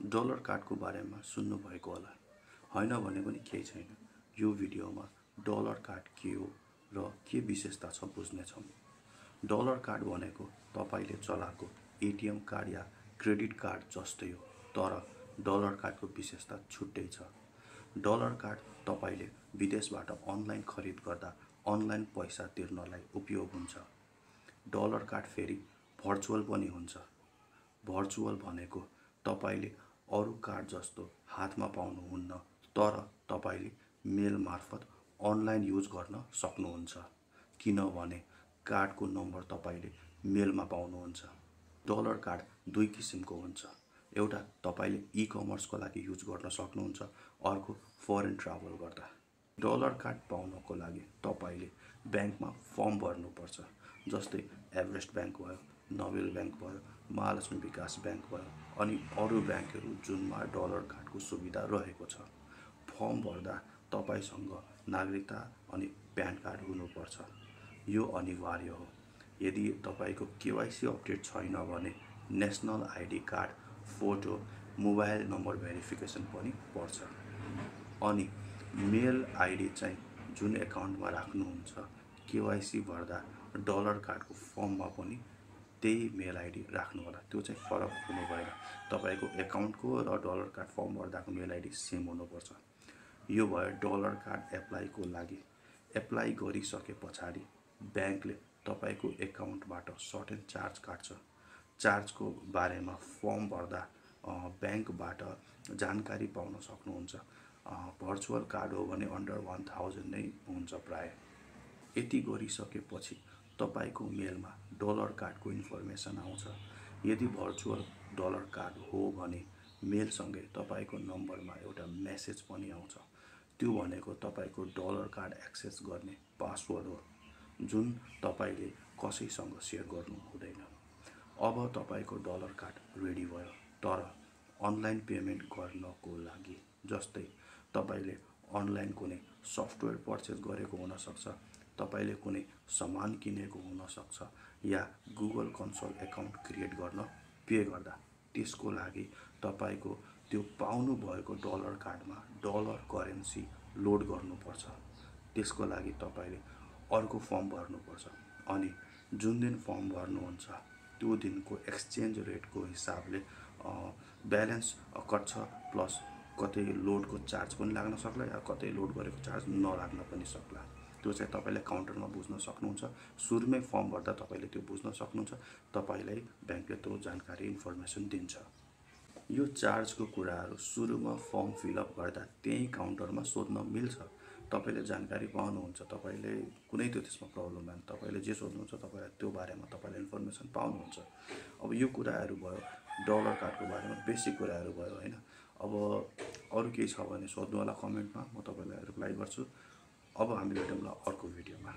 Dollar कार्डको बारेमा सुन्नुभएको होला, होइन भने पनि केही छैन। यो भिडियोमा डलर कार्ड के हो र के विशेषता छ बुझ्नेछौँ। डलर कार्ड भनेको तपाईले चलाएको एटिएम कार्ड या क्रेडिट कार्ड जस्तै हो, तर डलर कार्डको विशेषता छुट्टै छ। डलर कार्ड तपाईले विदेशबाट अनलाइन खरिद गर्दा अनलाइन पैसा तिर्नलाई उपयोग हुन्छ। डलर कार्ड फेरि भर्चुअल पनि हुन्छ। भर्चुअल भनेको तपाईले अरू कार्ड जस्तो हातमा पाउनुहुन्न, तर तपाईले मेल मार्फत अनलाइन युज गर्न सक्नुहुन्छ, किनभने कार्डको नम्बर तपाईले मेलमा पाउनुहुन्छ। डलर कार्ड दुई किसिमको हुन्छ। एउटा तपाईले ई-कमर्सको लागि युज गर्न सक्नुहुन्छ, अर्को फरेन ट्राभल गर्दा। डलर कार्ड पाउनको लागि तपाईले ब्याङ्कमा फर्म भर्नुपर्छ, जस्तै एभरेस्ट ब्याङ्क भयो, नोबेल ब्याङ्क भयो, महालक्ष्मी विकास ब्याङ्क भयो, अनि अरू ब्याङ्कहरू जुनमा डलर कार्डको सुविधा रहेको छ। फर्म भर्दा तपाईसँग नागरिकता अनि प्यान कार्ड हुनुपर्छ। यो अनिवार्य हो। यदि तपाईको केवाइसी अपडेट छैन भने national ID card, photo, mobile number verification पनि पर्छ। अनि मेल आइडी चाहिँ जुन एकाउन्टमा राख्नुहुन्छ, केवाइसी भर्दा डलर कार्डको फर्ममा पनि त्यही मेल आइडी राख्नु होला। त्यो चाहिँ फरक हुनु भएन। तपाईको एकाउन्टको र डलर कार्ड फर्म भर्दाको मेल आइडी सेम हुनुपर्छ। यो भयो डलर कार्ड एप्लाईको लागि। एप्लाई गरिसके पछाडि ब्याङ्कले तपाईको एकाउन्टबाट सर्टेन चार्ज काट्छ। चार्जको बारेमा फर्म भर्दा ब्याङ्कबाट जानकारी पाउन सक्नुहुन्छ। भर्चुअल कार्ड हो भने अन्डर 1000 नै हुन्छ प्राय। यति गरिसकेपछि तपाईको मेलमा डलर कार्डको इन्फर्मेसन आउँछ। यदि भर्चुअल डलर कार्ड हो भने मेलसँगै तपाईको नम्बरमा एउटा मेसेज पनि आउँछ। त्यो भनेको तपाईको डलर कार्ड एक्सेस गर्ने पासवर्ड हो, जुन तपाईले कसैसँग सेयर गर्नु हुँदैन। अब तपाईको डलर कार्ड रेडी भयो, तर अनलाइन पेमेन्ट गर्नको लागि, जस्तै तपाईले अनलाइन कुनै सफ्टवेयर पर्चेस गरेको हुन सक्छ, तपाईले कुनै सामान किनेको हुन सक्छ, या गुगल कन्सोल एकाउन्ट क्रिएट गर्न पे गर्दा, त्यसको लागि तपाईको त्यो पाउनु भएको डलर कार्डमा डलर करेन्सी लोड गर्नुपर्छ। त्यसको लागि तपाईले अर्को फर्म भर्नुपर्छ, अनि जुन दिन फर्म भर्नुहुन्छ त्यो दिनको एक्सचेन्ज रेटको हिसाबले ब्यालेन्स कट्छ, प्लस कतै लोडको चार्ज पनि लाग्न सक्ला, या कतै लोड गरेको चार्ज नलाग्न पनि सक्ला। त्यो चाहिँ तपाईले काउन्टरमा बुझ्न सक्नुहुन्छ। सुरुमै फर्म भर्दा तपाईले त्यो बुझ्न सक्नुहुन्छ। तपाईलाई ब्याङ्कले त्यो जानकारी इन्फर्मेसन दिन्छ। यो चार्जको कुराहरू सुरुमा फर्म फिलअप गर्दा त्यही काउन्टरमा सोध्न मिल्छ। तपाईले जानकारी पाउनुहुन्छ। तपाईले कुनै त्यसमा प्रब्लम भएन, तपाईले जे सोध्नुहुन्छ तपाईलाई त्यो बारेमा तपाईले इन्फर्मेसन पाउनुहुन्छ। अब यो कुराहरू भयो डलर कार्डको बारेमा, बेसिक कुराहरू भयो हैन। अब अरू केही छ भने सोध्नु होला कमेन्टमा, म तपाईलाई रिप्लाई गर्छु। अब हामी भेटौँला अर्को भिडियोमा।